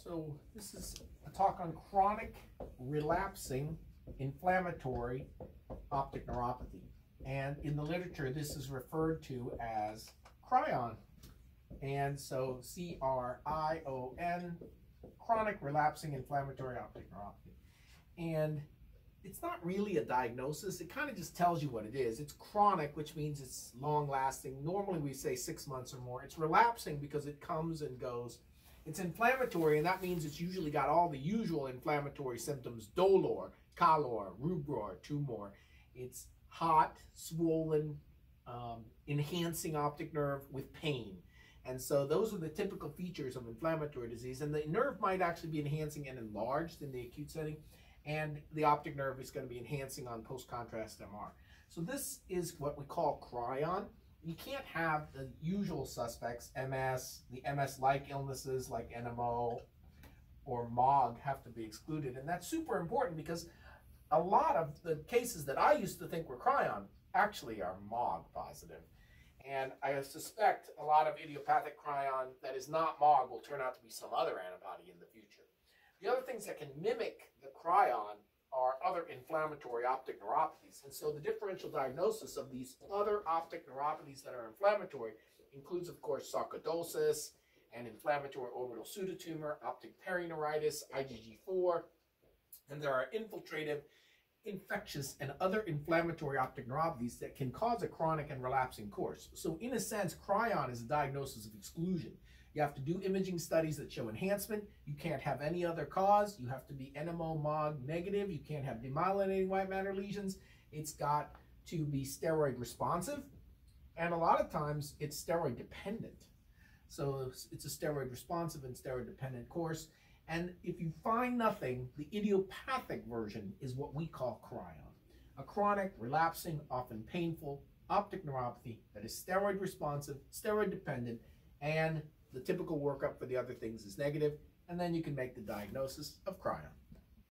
So this is a talk on chronic relapsing inflammatory optic neuropathy. And in the literature, this is referred to as Crion. And so C-R-I-O-N, chronic relapsing inflammatory optic neuropathy. And it's not really a diagnosis. It kind of just tells you what it is. It's chronic, which means it's long lasting. Normally we say 6 months or more. It's relapsing because it comes and goes. It's inflammatory, and that means it's usually got all the usual inflammatory symptoms: dolor, calor, rubor, tumor. It's hot, swollen, enhancing optic nerve with pain. And so those are the typical features of inflammatory disease. And the nerve might actually be enhancing and enlarged in the acute setting. And the optic nerve is going to be enhancing on post-contrast MR. So this is what we call Crion. You can't have the usual suspects, MS, the MS-like illnesses like NMO or MOG have to be excluded. And that's super important because a lot of the cases that I used to think were Crion actually are MOG positive. And I suspect a lot of idiopathic Crion that is not MOG will turn out to be some other antibody in the future. The other things that can mimic the Crion are other inflammatory optic neuropathies. And so the differential diagnosis of these other optic neuropathies that are inflammatory includes, of course, sarcoidosis and inflammatory orbital pseudotumor, optic perineuritis, IgG4, and there are infiltrative, infectious, and other inflammatory optic neuropathies that can cause a chronic and relapsing course. So in a sense, Crion is a diagnosis of exclusion. You have to do imaging studies that show enhancement. You can't have any other cause. You have to be NMO-MOG negative. You can't have demyelinating white matter lesions. It's got to be steroid responsive. And a lot of times it's steroid dependent. So it's a steroid responsive and steroid dependent course. And if you find nothing, the idiopathic version is what we call Crion. A chronic, relapsing, often painful optic neuropathy that is steroid responsive, steroid dependent, and the typical workup for the other things is negative, and then you can make the diagnosis of Crion.